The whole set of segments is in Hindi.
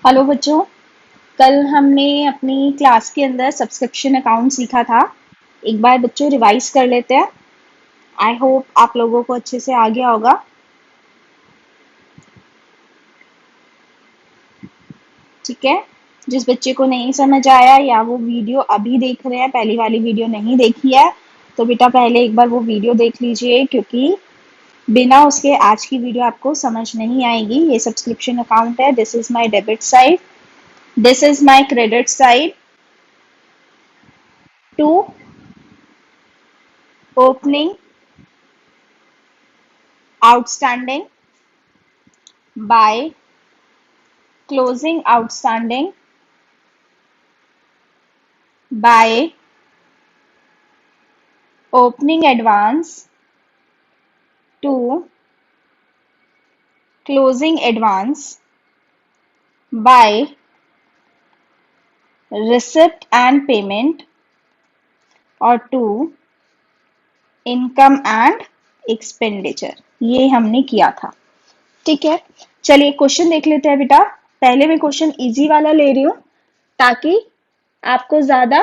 हेलो बच्चों। कल हमने अपनी क्लास के अंदर सब्सक्रिप्शन अकाउंट सीखा था। एक बार बच्चों रिवाइज कर लेते हैं। आई होप आप लोगों को अच्छे से आ गया होगा। ठीक है। जिस बच्चे को नहीं समझ आया या वो वीडियो अभी देख रहे हैं, पहली वाली वीडियो नहीं देखी है, तो बेटा पहले एक बार वो वीडियो देख लीजिए, क्योंकि बिना उसके आज की वीडियो आपको समझ नहीं आएगी। ये सब्सक्रिप्शन अकाउंट है। This is my debit side, this is my credit side to opening outstanding by closing outstanding by opening advance to closing advance by receipt and payment और टू इनकम एंड एक्सपेंडिचर। ये हमने किया था। ठीक है। चलिए क्वेश्चन देख लेते हैं बेटा। पहले मैं क्वेश्चन इजी वाला ले रही हूं ताकि आपको ज्यादा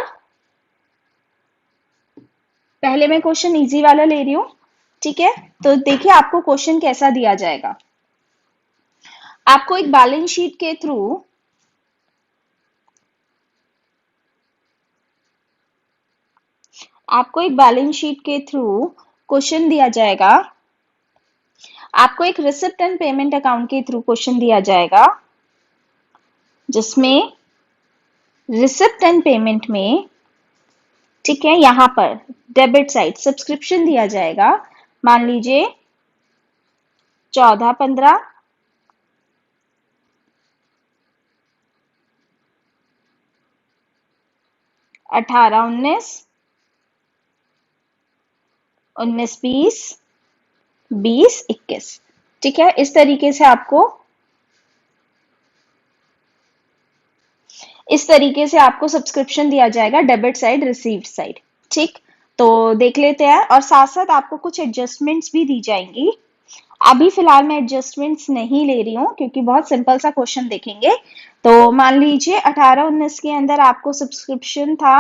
पहले मैं क्वेश्चन इजी वाला ले रही हूं। ठीक है। तो देखिए आपको क्वेश्चन कैसा दिया जाएगा। आपको एक बैलेंस शीट के थ्रू क्वेश्चन दिया जाएगा। आपको एक रिसिप्ट एंड पेमेंट अकाउंट के थ्रू क्वेश्चन दिया जाएगा, जिसमें रिसिप्ट एंड पेमेंट में, ठीक है, यहां पर डेबिट साइड सब्सक्रिप्शन दिया जाएगा। मान लीजिए 14-15, 18-19, 19-20, 20-21। ठीक है। इस तरीके से आपको सब्सक्रिप्शन दिया जाएगा, डेबिट साइड रिसीव्ड साइड। ठीक। तो देख लेते हैं, और साथ साथ आपको कुछ एडजस्टमेंट्स भी दी जाएंगी। अभी फिलहाल मैं एडजस्टमेंट्स नहीं ले रही हूँ, क्योंकि बहुत सिंपल सा क्वेश्चन देखेंगे। तो मान लीजिए 18-19 के अंदर आपको सब्सक्रिप्शन था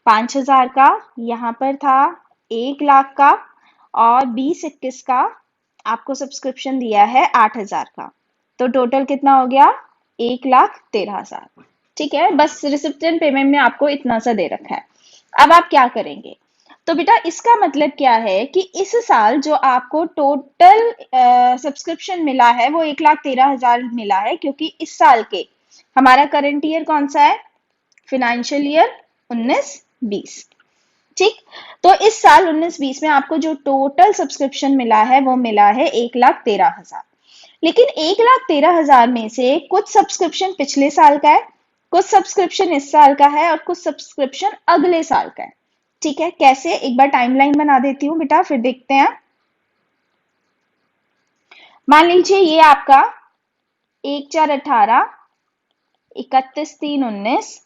5,000 का, यहाँ पर था 1,00,000 का, और 20-21 का आपको सब्सक्रिप्शन दिया है 8,000 का। तो टोटल कितना हो गया? 1,13,000। ठीक है। बस रिसिप्ट एंड पेमेंट में आपको इतना सा दे रखा है। अब आप क्या करेंगे? तो बेटा इसका मतलब क्या है कि इस साल जो आपको टोटल सब्सक्रिप्शन मिला है वो 1,13,000 मिला है, क्योंकि इस साल के हमारा करंट ईयर कौन सा है? Financial year 19-20। ठीक। तो इस साल 19-20 में आपको जो टोटल सब्सक्रिप्शन मिला है वो मिला है 1,13,000। लेकिन 1,13,000 में से कुछ सब्सक्रिप्शन पिछले साल का है, कुछ सब्सक्रिप्शन इस साल का है, और कुछ सब्सक्रिप्शन अगले साल का है। ठीक है। कैसे? एक बार टाइमलाइन बना देती हूं बेटा, फिर देखते हैं। मान लीजिए ये आपका 1/4/18, 31/3/19,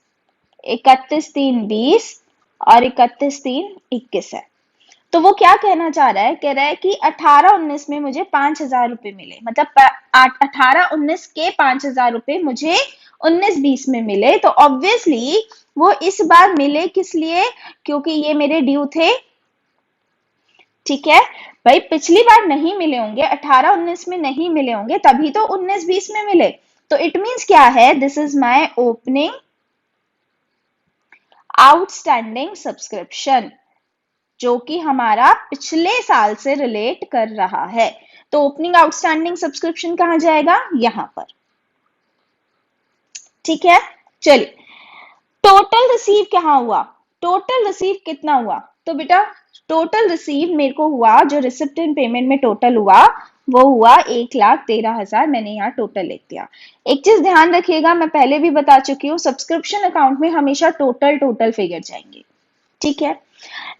31/3/20 और 31/3/21 है। तो वो क्या कहना चाह रहा है? कह रहा है कि 18-19 में मुझे 5,000 रुपए मिले, मतलब 18-19 के 5,000 रुपए मुझे 19-20 में मिले। तो ऑब्वियसली वो इस बार मिले किस लिए? क्योंकि ये मेरे ड्यू थे। ठीक है भाई, पिछली बार नहीं मिले होंगे, 18-19 में नहीं मिले होंगे, तभी तो 19-20 में मिले। तो इट मीन्स क्या है? This is my opening outstanding subscription, जो कि हमारा पिछले साल से रिलेट कर रहा है। तो ओपनिंग आउटस्टैंडिंग सब्सक्रिप्शन कहां जाएगा? यहां पर। ठीक है। चलिए टोटल रिसीव कहां हुआ? टोटल रिसीव कितना हुआ? तो बेटा टोटल रिसीव मेरे को हुआ, जो रिसिप्ट एंड पेमेंट में टोटल हुआ वो हुआ 1,13,000। मैंने यहाँ टोटल लिख दिया। एक चीज ध्यान रखिएगा, मैं पहले भी बता चुकी हूँ, सब्सक्रिप्शन अकाउंट में हमेशा टोटल फिगर जाएंगे। ठीक है।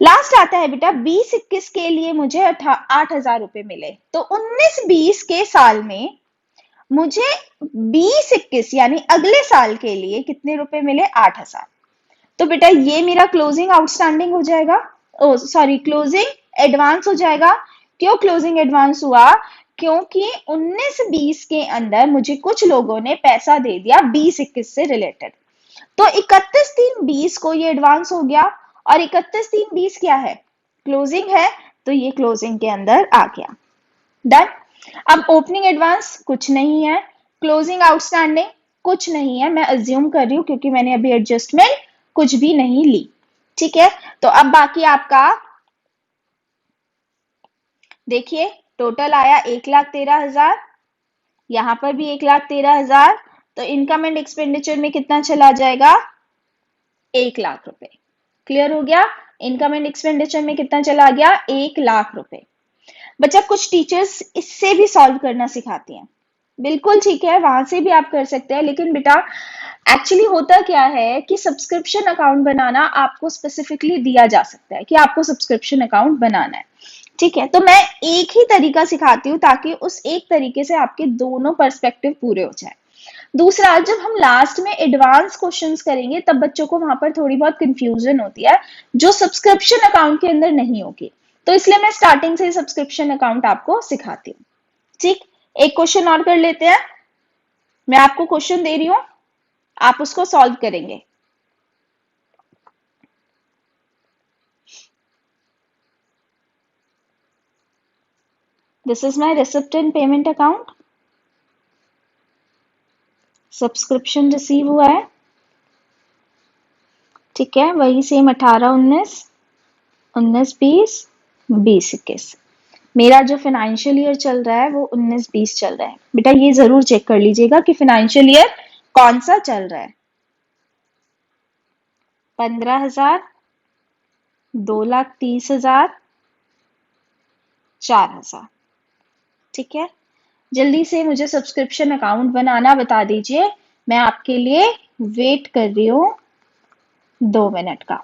लास्ट आता है बेटा 20-21 के लिए मुझे 8,000 रुपए मिले। तो 19-20 के साल में मुझे 20-21 यानी अगले साल के लिए कितने रुपए मिले? 8,000। तो बेटा ये मेरा क्लोजिंग आउटस्टैंडिंग हो जाएगा, ओ सॉरी क्लोजिंग एडवांस हो जाएगा। क्यों क्लोजिंग एडवांस हुआ? क्योंकि 19-20 के अंदर मुझे कुछ लोगों ने पैसा दे दिया 20-21 से रिलेटेड, तो 31-3-20 को ये एडवांस हो गया, और 31-3-20 क्या है, क्लोजिंग है, तो ये क्लोजिंग के अंदर आ गया। डन। अब ओपनिंग एडवांस कुछ नहीं है, क्लोजिंग आउटस्टैंडिंग कुछ नहीं है, मैं अज्यूम कर रही हूं क्योंकि मैंने अभी एडजस्टमेंट कुछ भी नहीं ली। ठीक है, तो अब बाकी आपका देखिए, टोटल आया 1,13,000, यहां पर भी 1,13,000, तो इनकम एंड एक्सपेंडिचर में कितना चला जाएगा, 1,00,000 रुपए। क्लियर हो गया, इनकम एंड एक्सपेंडिचर में कितना चला गया, 1,00,000 रुपए। बच्चा कुछ टीचर्स इससे भी सॉल्व करना सिखाती हैं, बिल्कुल ठीक है, वहां से भी आप कर सकते हैं, लेकिन बेटा एक्चुअली होता क्या है कि सब्सक्रिप्शन अकाउंट बनाना आपको स्पेसिफिकली दिया जा सकता है कि आपको सब्सक्रिप्शन अकाउंट बनाना है। ठीक है, तो मैं एक ही तरीका सिखाती हूँ ताकि उस एक तरीके से आपके दोनों पर्सपेक्टिव पूरे हो जाए। दूसरा, जब हम लास्ट में एडवांस क्वेश्चंस करेंगे तब बच्चों को वहां पर थोड़ी बहुत कंफ्यूजन होती है जो सब्सक्रिप्शन अकाउंट के अंदर नहीं होगी, तो इसलिए मैं स्टार्टिंग से ही सब्सक्रिप्शन अकाउंट आपको सिखाती हूँ। ठीक, एक क्वेश्चन और कर लेते हैं, मैं आपको क्वेश्चन दे रही हूँ, आप उसको सॉल्व करेंगे। This is my receipt and payment account, subscription receive हुआ है, ठीक है, वही सेम 18-19, 19-20, 20-21, मेरा जो फाइनेंशियल ईयर चल रहा है वो 19-20 चल रहा है। बेटा ये जरूर चेक कर लीजिएगा कि फाइनेंशियल ईयर कौन सा चल रहा है, 15,000, 2,30,000, 4,000। ठीक है, जल्दी से मुझे सब्सक्रिप्शन अकाउंट बनाना बता दीजिए, मैं आपके लिए वेट कर रही हूँ 2 मिनट का।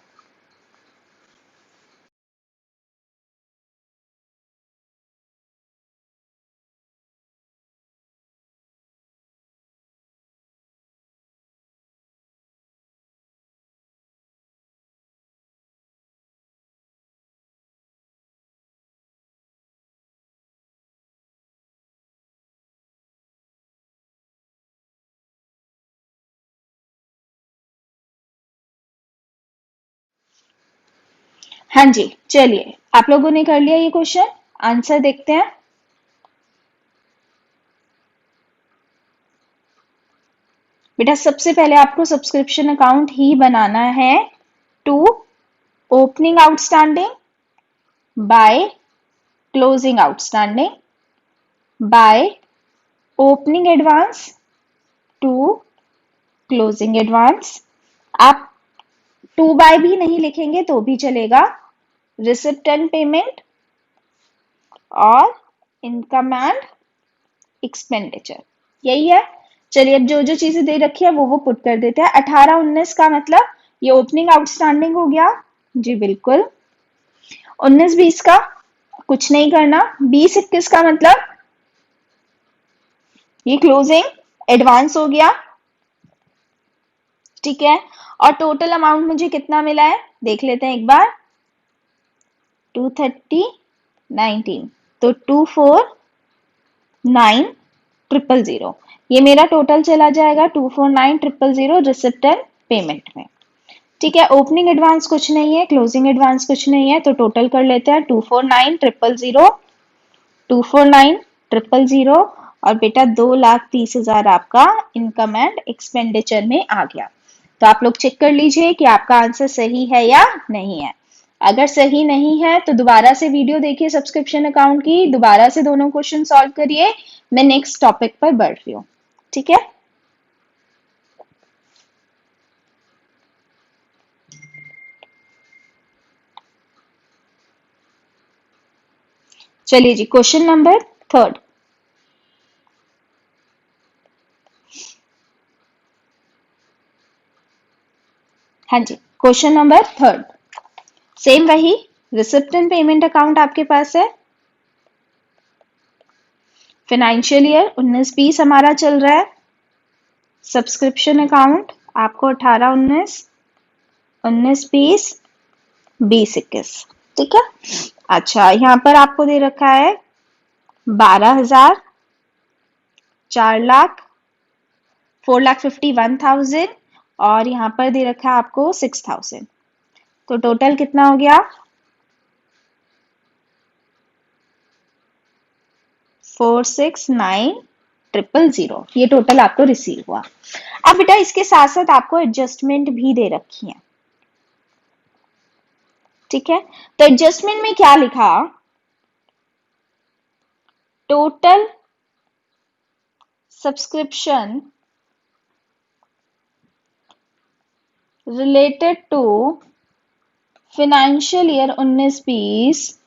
हाँ जी, चलिए आप लोगों ने कर लिया ये क्वेश्चन, आंसर देखते हैं। बेटा सबसे पहले आपको सब्सक्रिप्शन अकाउंट ही बनाना है to opening outstanding by closing outstanding by opening advance to closing advance. आप 2 बाय भी नहीं लिखेंगे तो भी चलेगा, रिसिप्ट एंड पेमेंट और इनकम एंड एक्सपेंडिचर, यही है। चलिए अब जो जो चीजें दे रखी है वो पुट कर देते हैं। 18-19 का मतलब ये ओपनिंग आउटस्टैंडिंग हो गया, जी बिल्कुल। 19-20 का कुछ नहीं करना, 20-21 का मतलब ये क्लोजिंग एडवांस हो गया, ठीक है। और टोटल अमाउंट मुझे कितना मिला है देख लेते हैं एक बार, 230-19, तो 249,000, ये मेरा टोटल चला जाएगा 249,000 रिसिप्ट एंड पेमेंट में। ठीक है, ओपनिंग एडवांस कुछ नहीं है, क्लोजिंग एडवांस कुछ नहीं है, तो टोटल कर लेते हैं 249,000, 249,000, और बेटा 2,30,000 आपका इनकम एंड एक्सपेंडिचर में आ गया। तो आप लोग चेक कर लीजिए कि आपका आंसर सही है या नहीं है। अगर सही नहीं है तो दोबारा से वीडियो देखिए सब्सक्रिप्शन अकाउंट की, दोबारा से दोनों क्वेश्चन सॉल्व करिए, मैं नेक्स्ट टॉपिक पर बढ़ रही हूँ। ठीक है, चलिए जी, क्वेश्चन नंबर 3। हाँ जी, क्वेश्चन नंबर 3, सेम वही, रिसिप्ट एंड पेमेंट अकाउंट आपके पास है, फाइनेंशियल ईयर 19-20 हमारा चल रहा है, सब्सक्रिप्शन अकाउंट आपको 18-19, 19-20, 20-21, ठीक है। अच्छा, यहाँ पर आपको दे रखा है 12,000, 4 लाख, 4,51,000 और यहाँ पर दे रखा है आपको 6,000। तो टोटल कितना हो गया? 469,000। ये टोटल आपको रिसीव हुआ। अब बेटा इसके साथ साथ आपको एडजस्टमेंट भी दे रखी है, ठीक है। तो एडजस्टमेंट में क्या लिखा? Total subscription related to financial year 19-20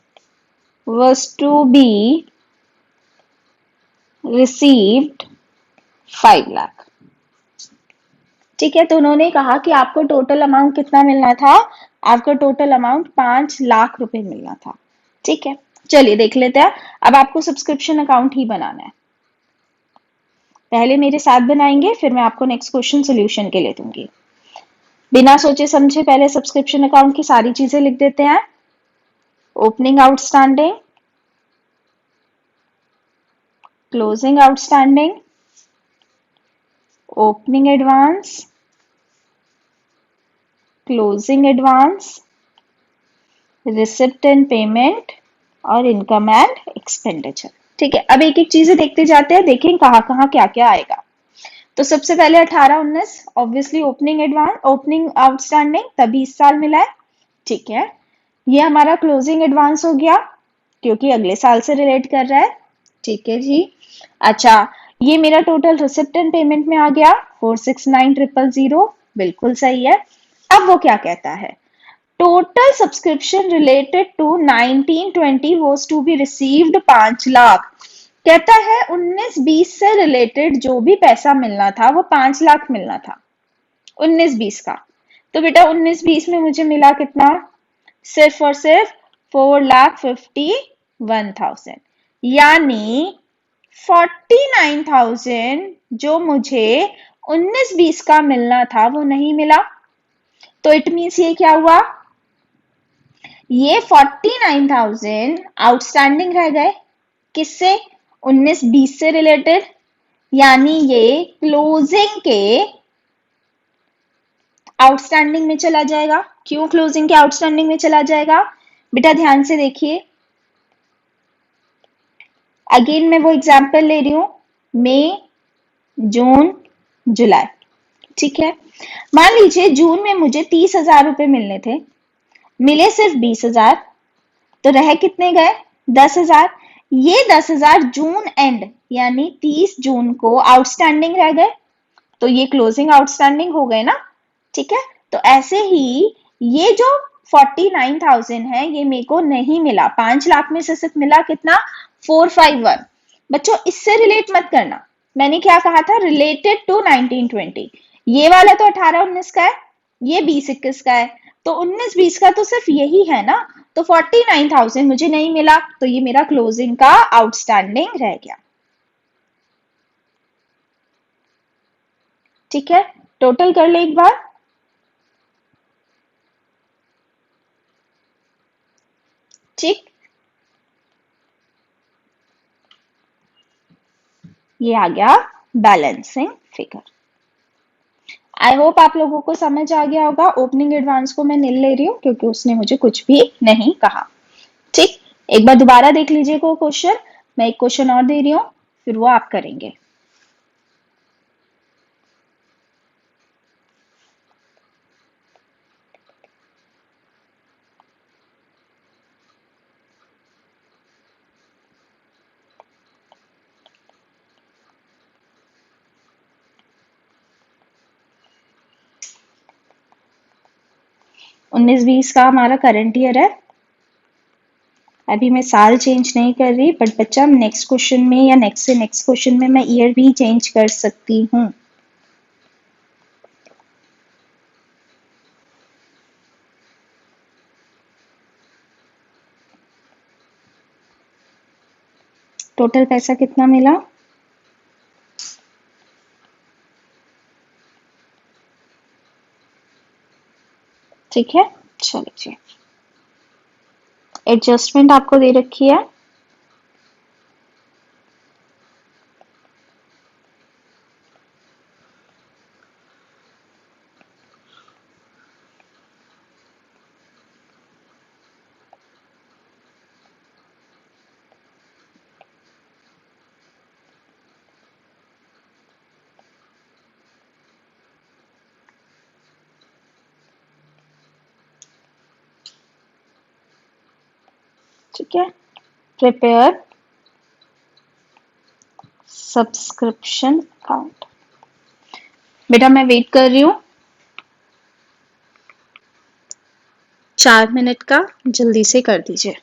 was to be received 5 lakh. ठीक है, तो उन्होंने कहा कि आपको टोटल अमाउंट कितना मिलना था? आपको टोटल अमाउंट 5 लाख रुपए मिलना था। ठीक है, चलिए देख लेते हैं। अब आपको सब्सक्रिप्शन अकाउंट ही बनाना है। पहले मेरे साथ बनाएंगे, फिर मैं आपको नेक्स्ट क्वेश्चन सोल्यूशन के लिए दूंगी। बिना सोचे समझे पहले सब्सक्रिप्शन अकाउंट की सारी चीजें लिख देते हैं। Opening outstanding, closing outstanding, opening advance, closing advance, receipt and payment और इनकम एंड एक्सपेंडिचर। ठीक है, अब एक एक चीजें देखते जाते हैं, देखें कहाँ कहाँ क्या क्या आएगा। तो सबसे पहले 18-19 obviously opening advance, opening outstanding तभी इस साल मिला है। ठीक है, ये हमारा क्लोजिंग एडवांस हो गया क्योंकि अगले साल से रिलेट कर रहा है। ठीक है जी। अच्छा, ये मेरा टोटल रिसिप्ट एंड पेमेंट में आ गया 469,000, बिल्कुल सही है। अब वो क्या कहता है? Total subscription related to 19-20 was to be received 5 lakh. कहता है 19-20 से रिलेटेड जो भी पैसा मिलना था वो 5 लाख मिलना था 19-20 का। तो बेटा 19-20 में मुझे मिला कितना? सिर्फ और सिर्फ 4,51,000, यानी 49,000 जो मुझे 19-20 का मिलना था वो नहीं मिला। तो इट मीन्स ये क्या हुआ? ये 49,000 आउटस्टैंडिंग रह गए। किससे? 19-20 से रिलेटेड, यानी ये क्लोजिंग के आउटस्टैंडिंग में चला जाएगा। क्यों क्लोजिंग के आउटस्टैंडिंग में चला जाएगा? बेटा ध्यान से देखिए, अगेन मैं वो एग्जांपल ले रही हूं, मई, जून, जुलाई। ठीक है, मान लीजिए जून में मुझे 30,000 रुपए मिलने थे, मिले सिर्फ 20,000, तो रह कितने गए? 10,000। ये 10,000 जून एंड यानी 30 जून को आउटस्टैंडिंग रह गए, तो ये क्लोजिंग आउटस्टैंडिंग हो गए ना। ठीक है, तो ऐसे ही ये जो 49,000 है ये मेरे को नहीं मिला, 5 लाख में से सिर्फ मिला कितना? 451। बच्चों इससे रिलेट मत करना, मैंने क्या कहा था? Related to 19-20। ये वाला तो 18-19 का है, ये 20-21 का है, तो 19-20 का तो सिर्फ यही है ना। तो 49,000 मुझे नहीं मिला, तो ये मेरा क्लोजिंग का आउटस्टैंडिंग रह गया। ठीक है, टोटल कर ले एक बार। ठीक, ये आ गया बैलेंसिंग फिगर। आई होप आप लोगों को समझ आ गया होगा। ओपनिंग एडवांस को मैं नील ले रही हूँ क्योंकि उसने मुझे कुछ भी नहीं कहा। ठीक, एक बार दोबारा देख लीजिए को क्वेश्चन, मैं एक क्वेश्चन और दे रही हूँ, फिर वो आप करेंगे। उन्नीस बीस का हमारा करंट ईयर है। अभी मैं साल चेंज नहीं कर रही, बट बच्चा नेक्स्ट क्वेश्चन में या नेक्स्ट से नेक्स्ट क्वेश्चन में मैं ईयर भी चेंज कर सकती हूँ। टोटल पैसा कितना मिला? ठीक है, चलिए एडजस्टमेंट आपको दे रखी है। ठीक है, प्रिपेयर सब्सक्रिप्शन अकाउंट। बेटा मैं वेट कर रही हूँ 4 मिनट का, जल्दी से कर दीजिए।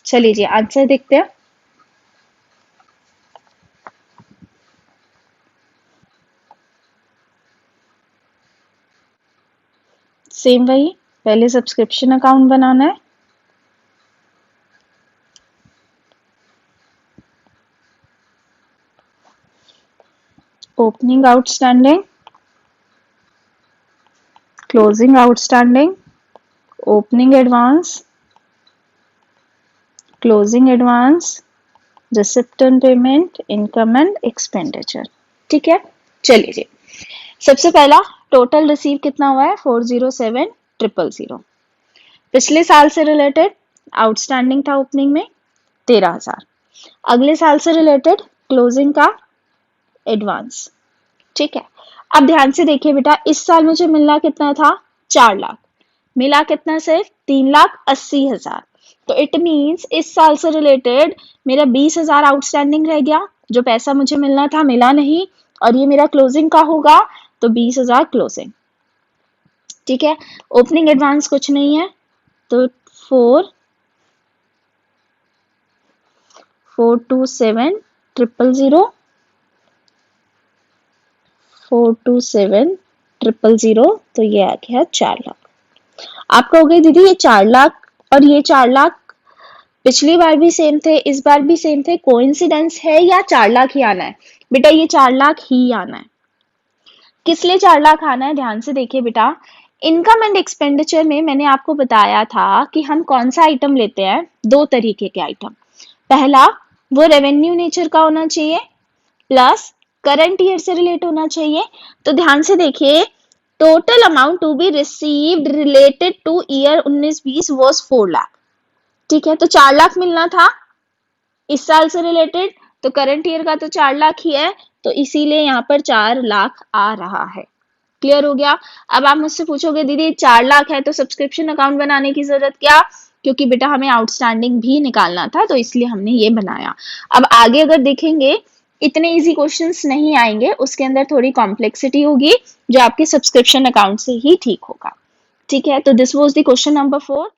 चलिए जी आंसर देखते हैं। सेम वही, पहले सब्सक्रिप्शन अकाउंट बनाना है, opening outstanding, closing outstanding, opening advance, closing advance, receipt payment, income and expenditure. ठीक है, चलिए जी सबसे पहला टोटल रिसीव कितना हुआ है 407,000। पिछले साल से रिलेटेड आउटस्टैंडिंग था ओपनिंग में 13,000, अगले साल से रिलेटेड क्लोजिंग का एडवांस। ठीक है, अब ध्यान से देखिए बेटा, इस साल मुझे मिलना कितना था 4 लाख, मिला कितना सिर्फ 3,80,000। तो इट मीन्स इस साल से रिलेटेड मेरा 20,000 आउटस्टैंडिंग रह गया, जो पैसा मुझे मिलना था मिला नहीं, और ये मेरा क्लोजिंग का होगा तो 20,000 क्लोजिंग। ठीक है, ओपनिंग एडवांस कुछ नहीं है तो 4,427,000, 427,000, तो ये आ गया 4 लाख। आप कहोगे दीदी ये 4 लाख और ये 4 लाख पिछली बार भी सेम थे, इस बार भी सेम थे, कोइंसिडेंस है या 4 लाख ही आना है? बेटा ये 4 लाख ही आना है। किस लिए 4 लाख आना है, ध्यान से देखिए बेटा, इनकम एंड एक्सपेंडिचर में मैंने आपको बताया था कि हम कौन सा आइटम लेते हैं, 2 तरीके के आइटम। पहला वो रेवेन्यू नेचर का होना चाहिए, प्लस करंट ईयर से रिलेट होना चाहिए। तो ध्यान से देखिए, total amount to be received related to year 19-20 was 4 lakh. ठीक है, तो 4 लाख मिलना था इस साल से रिलेटेड, तो करंट ईयर का तो 4 लाख ही है, तो इसीलिए यहाँ पर 4 लाख आ रहा है। क्लियर हो गया? अब आप मुझसे पूछोगे दीदी 4 लाख है तो सब्सक्रिप्शन अकाउंट बनाने की जरूरत क्या? क्योंकि बेटा हमें आउटस्टैंडिंग भी निकालना था, तो इसलिए हमने ये बनाया। अब आगे अगर देखेंगे इतने इजी क्वेश्चंस नहीं आएंगे, उसके अंदर थोड़ी कॉम्प्लेक्सिटी होगी, जो आपके सब्सक्रिप्शन अकाउंट से ही ठीक होगा। ठीक है, तो this was the question number 4।